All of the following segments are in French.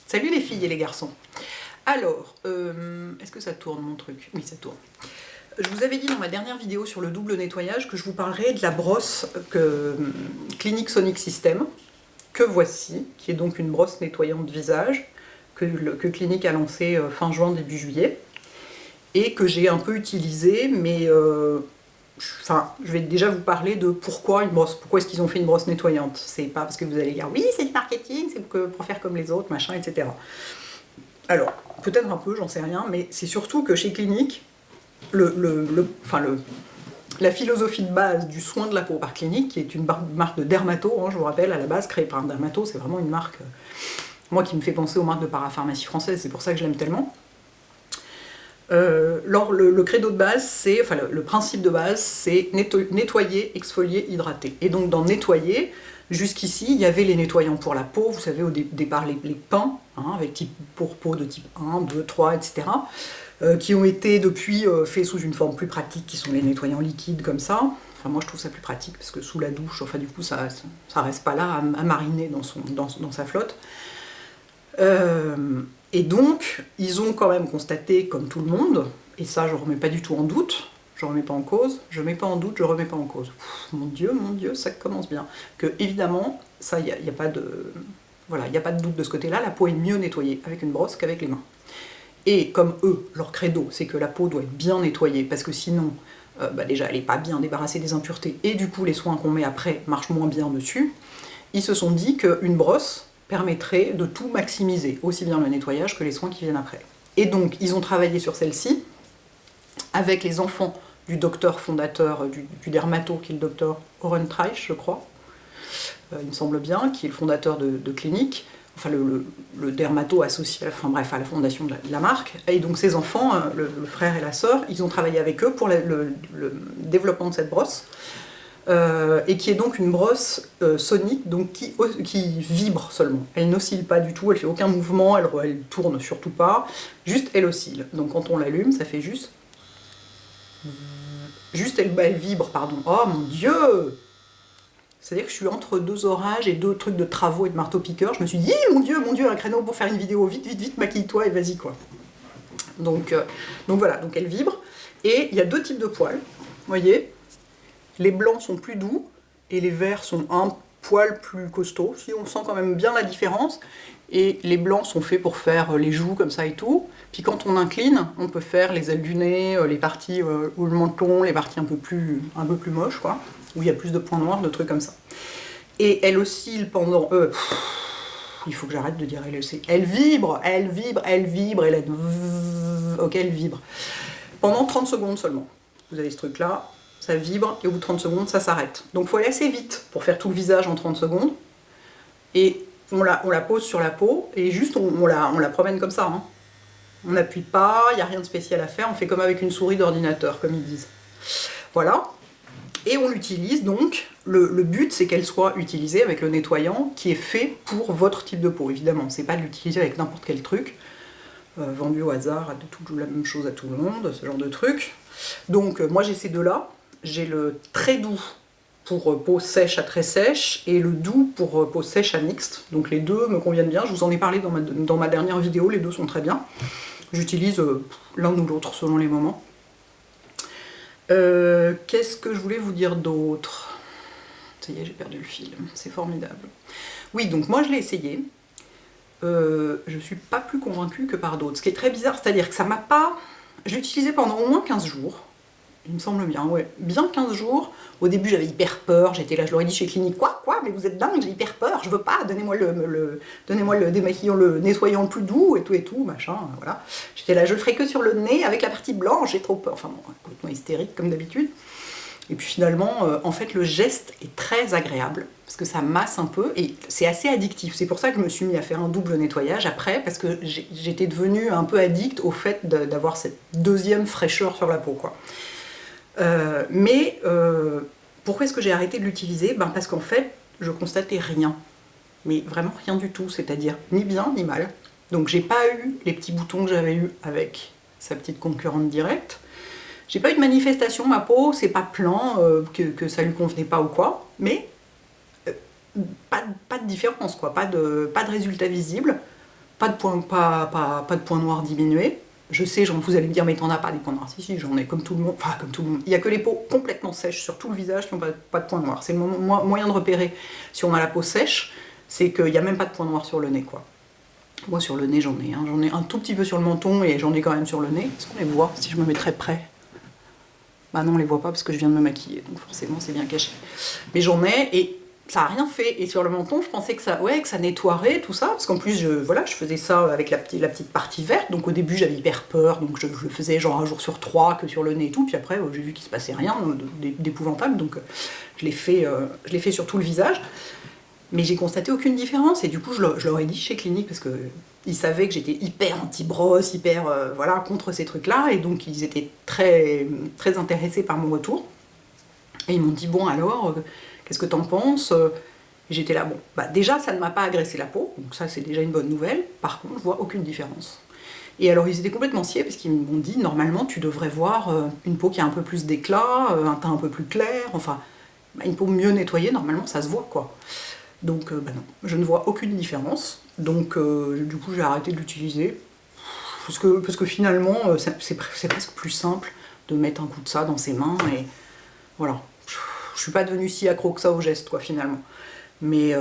Salut les filles et les garçons. Alors, est-ce que ça tourne mon truc? Oui, ça tourne. Je vous avais dit dans ma dernière vidéo sur le double nettoyage que je vous parlerais de la brosse Clinique Sonic System, que voici, qui est donc une brosse nettoyante visage, que Clinique a lancée fin juin, début juillet, et que j'ai un peu utilisée, mais je vais déjà vous parler de pourquoi une brosse, pourquoi est-ce qu'ils ont fait une brosse nettoyante. C'est pas parce que vous allez dire oui, c'est du marketing, c'est pour faire comme les autres, machin, etc. Alors, peut-être un peu, j'en sais rien, mais c'est surtout que chez Clinique, la philosophie de base du soin de la peau par Clinique, qui est une marque de dermato, hein, je vous rappelle, à la base, créée par un dermato, c'est vraiment une marque, moi, qui me fait penser aux marques de parapharmacie française, c'est pour ça que je l'aime tellement. Le credo de base, c'est, le principe de base, c'est nettoyer, exfolier, hydrater. Et donc dans nettoyer, jusqu'ici, il y avait les nettoyants pour la peau, vous savez, au départ les pains, hein, avec type pour peau de type 1, 2, 3, etc., qui ont été depuis faits sous une forme plus pratique, qui sont les nettoyants liquides comme ça. Enfin, moi je trouve ça plus pratique, parce que sous la douche, enfin du coup, ça reste pas là à mariner dans sa flotte. Et donc, ils ont quand même constaté, comme tout le monde, et ça je remets pas du tout en doute, je remets pas en cause, je mets pas en doute, je remets pas en cause. Mon Dieu, ça commence bien. Que évidemment, ça, il n'y a pas de... Voilà, il n'y a pas de doute de ce côté-là, la peau est mieux nettoyée avec une brosse qu'avec les mains. Et comme eux, leur credo, c'est que la peau doit être bien nettoyée, parce que sinon, déjà, elle n'est pas bien débarrassée des impuretés, et du coup, les soins qu'on met après marchent moins bien dessus, ils se sont dit qu'une brosse permettrait de tout maximiser, aussi bien le nettoyage que les soins qui viennent après. Et donc, ils ont travaillé sur celle-ci, avec les enfants du docteur fondateur du dermato, qui est le docteur Ohrenreich, je crois, il me semble bien, qui est le fondateur de Clinique, enfin le dermato associé à la fondation de la marque. Et donc ces enfants, le frère et la sœur, ils ont travaillé avec eux pour le développement de cette brosse, et qui est donc une brosse sonique, donc qui vibre seulement. Elle n'oscille pas du tout, elle fait aucun mouvement, elle tourne surtout pas, juste elle oscille. Donc quand on l'allume, ça fait juste elle vibre, pardon. Oh mon Dieu! C'est-à-dire que je suis entre deux orages et deux trucs de travaux et de marteau-piqueur. Je me suis dit, mon Dieu, un créneau pour faire une vidéo, vite, maquille-toi et vas-y, quoi. Donc voilà, donc elle vibre. Et il y a deux types de poils, vous voyez. Les blancs sont plus doux et les verts sont un poil plus costaud. Si on sent quand même bien la différence. Et les blancs sont faits pour faire les joues comme ça et tout. Puis quand on incline, on peut faire les ailes du nez, les parties ou le menton, les parties un peu plus moches, quoi, où il y a plus de points noirs, de trucs comme ça. Et elle oscille pendant... il faut que j'arrête de dire elle aussi. Elle vibre, elle vibre. Pendant 30 secondes seulement. Vous avez ce truc-là, ça vibre, et au bout de 30 secondes, ça s'arrête. Donc il faut aller assez vite pour faire tout le visage en 30 secondes. Et on la pose sur la peau, et juste on la promène comme ça. Hein. On n'appuie pas, il n'y a rien de spécial à faire, on fait comme avec une souris d'ordinateur, comme ils disent. Voilà. Et on l'utilise donc, le but c'est qu'elle soit utilisée avec le nettoyant qui est fait pour votre type de peau. Évidemment, c'est pas de l'utiliser avec n'importe quel truc, vendu au hasard, la même chose à tout le monde, ce genre de truc. Donc moi j'ai ces deux-là, j'ai le très doux pour peau sèche à très sèche, et le doux pour peau sèche à mixte. Donc les deux me conviennent bien, je vous en ai parlé dans ma dernière vidéo, les deux sont très bien. J'utilise l'un ou l'autre selon les moments. Qu'est-ce que je voulais vous dire d'autre? Ça y est, j'ai perdu le fil, c'est formidable. Oui, donc moi je l'ai essayé, je suis pas plus convaincue que par d'autres, ce qui est très bizarre, c'est-à-dire que ça m'a pas... Je l'ai utilisé pendant au moins 15 jours, il me semble bien, ouais, bien 15 jours. Au début j'avais hyper peur, j'étais là, je leur ai dit chez Clinique, quoi, mais vous êtes dingue, j'ai hyper peur, je veux pas, donnez-moi le démaquillant, le nettoyant le plus doux, et tout, machin, voilà. J'étais là, je le ferai que sur le nez, avec la partie blanche, j'ai trop peur, enfin bon, complètement hystérique comme d'habitude. Et puis finalement, en fait, le geste est très agréable, parce que ça masse un peu, et c'est assez addictif. C'est pour ça que je me suis mis à faire un double nettoyage après, parce que j'étais devenue un peu addict au fait d'avoir cette deuxième fraîcheur sur la peau, quoi. Pourquoi est-ce que j'ai arrêté de l'utiliser? Parce qu'en fait, je constatais rien. Mais vraiment rien du tout, c'est-à-dire ni bien ni mal. Donc j'ai pas eu les petits boutons que j'avais eu avec sa petite concurrente directe. J'ai pas eu de manifestation, ma peau, c'est pas plan, que ça lui convenait pas ou quoi, mais pas de différence, quoi, pas de résultat visible. pas de points noirs diminués. Je sais, vous allez me dire, mais t'en as pas des points noirs. Si, j'en ai, comme tout le monde. Enfin, comme tout le monde. Il n'y a que les peaux complètement sèches sur tout le visage qui n'ont pas de points noirs. C'est le moyen de repérer si on a la peau sèche, c'est qu'il n'y a même pas de points noirs sur le nez, quoi. Moi, sur le nez, j'en ai. J'en ai un tout petit peu sur le menton et j'en ai quand même sur le nez. Est-ce qu'on les voit si je me mets très près? Bah non, on les voit pas parce que je viens de me maquiller, donc forcément, c'est bien caché. Mais j'en ai, et ça n'a rien fait. Et sur le menton, je pensais que ça nettoierait, tout ça, parce qu'en plus, je faisais ça avec la petite partie verte, donc au début, j'avais hyper peur, donc je le faisais genre 1 jour sur 3, que sur le nez et tout, puis après, j'ai vu qu'il se passait rien d'épouvantable, donc je l'ai fait sur tout le visage. Mais j'ai constaté aucune différence, et du coup, je leur ai dit chez Clinique, parce qu'ils savaient que j'étais hyper anti-brosse, hyper, contre ces trucs-là, et donc ils étaient très, très intéressés par mon retour. Et ils m'ont dit, bon alors, qu'est-ce que t'en penses? J'étais là, bon, bah déjà, ça ne m'a pas agressé la peau, donc ça, c'est déjà une bonne nouvelle. Par contre, je vois aucune différence. Et alors, ils étaient complètement sciés, parce qu'ils m'ont dit, normalement, tu devrais voir une peau qui a un peu plus d'éclat, un teint un peu plus clair, enfin, une peau mieux nettoyée, normalement, ça se voit, quoi. Donc, bah non, je ne vois aucune différence. Donc, du coup, j'ai arrêté de l'utiliser. Parce que finalement, c'est presque plus simple de mettre un coup de ça dans ses mains, et voilà. Je suis pas devenue si accro que ça au geste, quoi, finalement. Mais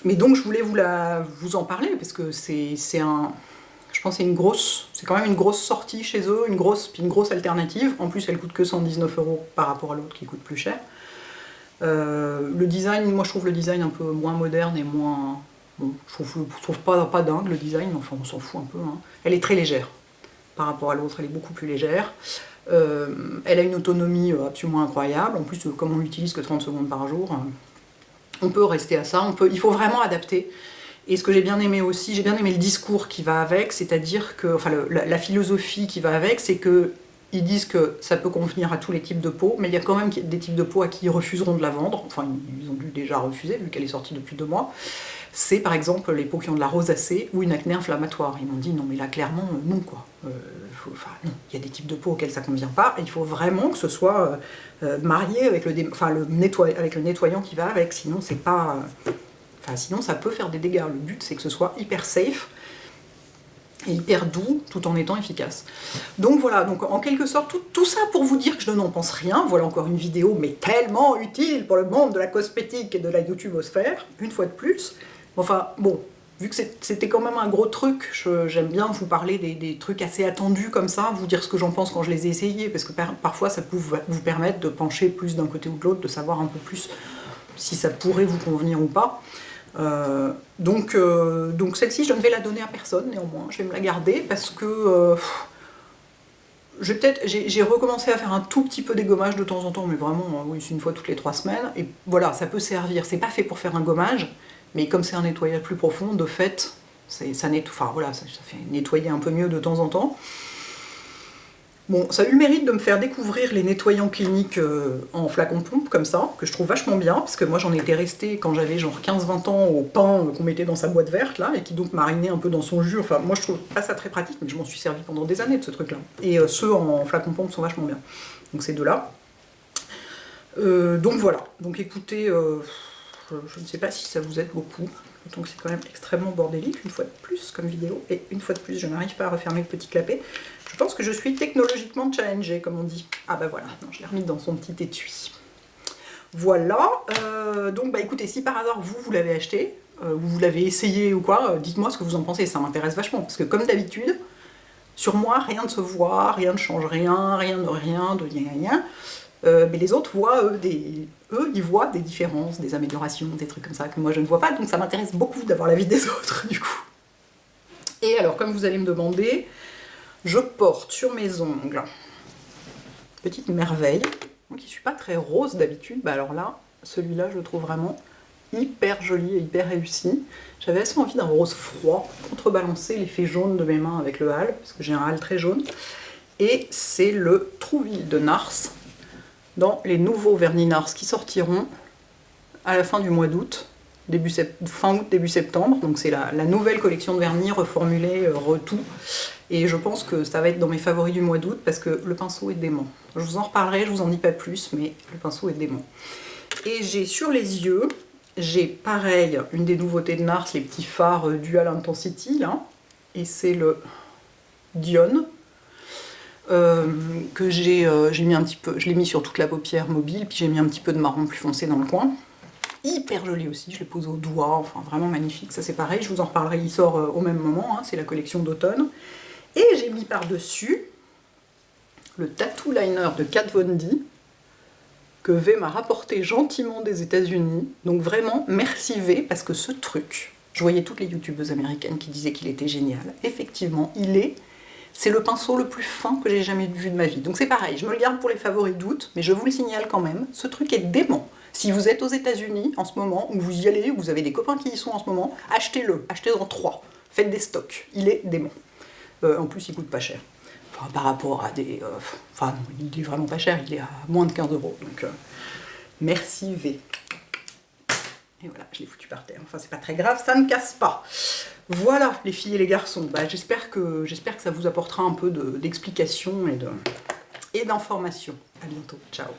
donc, je voulais vous en parler, parce que je pense que c'est quand même une grosse sortie chez eux, une grosse alternative. En plus, elle coûte que 119 € par rapport à l'autre qui coûte plus cher. Le design, moi je trouve le design un peu moins moderne et moins... Bon, je trouve pas dingue le design, mais enfin on s'en fout un peu. Hein. Elle est très légère par rapport à l'autre, elle est beaucoup plus légère. Elle a une autonomie absolument incroyable. En plus, comme on l'utilise que 30 secondes par jour, on peut rester à ça. Il faut vraiment adapter. Et ce que j'ai bien aimé aussi, j'ai bien aimé le discours qui va avec, c'est-à-dire que, enfin la philosophie qui va avec, c'est que ils disent que ça peut convenir à tous les types de peau, mais il y a quand même des types de peau à qui ils refuseront de la vendre, enfin ils ont dû déjà refuser vu qu'elle est sortie depuis 2 mois. C'est par exemple les peaux qui ont de la rosacée ou une acné inflammatoire. Ils m'ont dit non mais là clairement non quoi. Non. Il y a des types de peau auxquels ça ne convient pas, et il faut vraiment que ce soit marié avec le nettoyant qui va avec, sinon c'est pas... sinon ça peut faire des dégâts. Le but c'est que ce soit hyper safe et hyper doux tout en étant efficace. Donc voilà, donc en quelque sorte, tout ça pour vous dire que je n'en pense rien. Voilà encore une vidéo, mais tellement utile pour le monde de la cosmétique et de la youtubosphère, une fois de plus. Enfin, bon, vu que c'était quand même un gros truc, j'aime bien vous parler des trucs assez attendus comme ça, vous dire ce que j'en pense quand je les ai essayés, parce que parfois ça peut vous permettre de pencher plus d'un côté ou de l'autre, de savoir un peu plus si ça pourrait vous convenir ou pas. Donc celle-ci, je ne vais la donner à personne, néanmoins, je vais me la garder parce que j'ai recommencé à faire un tout petit peu des gommages de temps en temps, mais vraiment, oui, c'est une fois toutes les 3 semaines, et voilà, ça peut servir. C'est pas fait pour faire un gommage, mais comme c'est un nettoyage plus profond, de fait, ça fait nettoyer un peu mieux de temps en temps. Bon, ça a eu le mérite de me faire découvrir les nettoyants cliniques en flacon pompe, comme ça, que je trouve vachement bien, parce que moi j'en étais restée quand j'avais genre 15-20 ans au pain qu'on mettait dans sa boîte verte, là, et qui donc marinait un peu dans son jus. Enfin, moi je trouve pas ça très pratique, mais je m'en suis servi pendant des années de ce truc-là. Et ceux en flacon pompe sont vachement bien. Donc ces deux-là. Donc voilà. Donc écoutez, je ne sais pas si ça vous aide beaucoup. Donc c'est quand même extrêmement bordélique, une fois de plus, comme vidéo. Et une fois de plus, je n'arrive pas à refermer le petit clapet. Je pense que je suis technologiquement challengée, comme on dit. Ah bah voilà, non, je l'ai remis dans son petit étui. Voilà, donc bah écoutez, si par hasard vous l'avez acheté, vous l'avez essayé ou quoi, dites-moi ce que vous en pensez, ça m'intéresse vachement. Parce que comme d'habitude, sur moi, rien ne se voit, rien ne change rien, rien de rien. Mais les autres voient, ils voient des différences, des améliorations, des trucs comme ça que moi je ne vois pas, donc ça m'intéresse beaucoup d'avoir l'avis des autres, du coup. Et alors, comme vous allez me demander, je porte sur mes ongles, petite merveille, qui ne suis pas très rose d'habitude, bah alors là, celui-là, je le trouve vraiment hyper joli et hyper réussi. J'avais assez envie d'un rose froid, contrebalancer l'effet jaune de mes mains avec le hâle, parce que j'ai un hâle très jaune. Et c'est le Trouville de Nars, dans les nouveaux vernis Nars qui sortiront à la fin du mois d'août, fin août, début septembre. Donc c'est la nouvelle collection de vernis reformulée, retout. Et je pense que ça va être dans mes favoris du mois d'août parce que le pinceau est dément. Je vous en reparlerai, je vous en dis pas plus, mais le pinceau est dément. Et j'ai sur les yeux J'ai pareil, une des nouveautés de NARS, les petits fards Dual Intensity, là. Et c'est le Dion. Que j'ai mis un petit peu, je l'ai mis sur toute la paupière mobile, puis j'ai mis un petit peu de marron plus foncé dans le coin. Hyper joli aussi, je l'ai posé au doigt, enfin vraiment magnifique, ça c'est pareil, je vous en reparlerai, il sort au même moment, hein, c'est la collection d'automne. Et j'ai mis par-dessus le Tattoo Liner de Kat Von D, que V m'a rapporté gentiment des États-Unis. Donc vraiment, merci V, parce que ce truc, je voyais toutes les youtubeuses américaines qui disaient qu'il était génial. Effectivement, c'est le pinceau le plus fin que j'ai jamais vu de ma vie. Donc c'est pareil, je me le garde pour les favoris d'août, mais je vous le signale quand même, ce truc est dément. Si vous êtes aux États-Unis en ce moment, ou vous y allez, ou vous avez des copains qui y sont en ce moment, achetez-le, achetez-en 3. Faites des stocks, il est dément. En plus, il coûte pas cher. Enfin, par rapport à des... enfin, non, il est vraiment pas cher, il est à moins de 15 €. Donc, merci V. Et voilà, je l'ai foutu par terre. Enfin, c'est pas très grave, ça ne casse pas. Voilà, les filles et les garçons. Bah, j'espère que ça vous apportera un peu d'explications et d'informations. À bientôt. Ciao.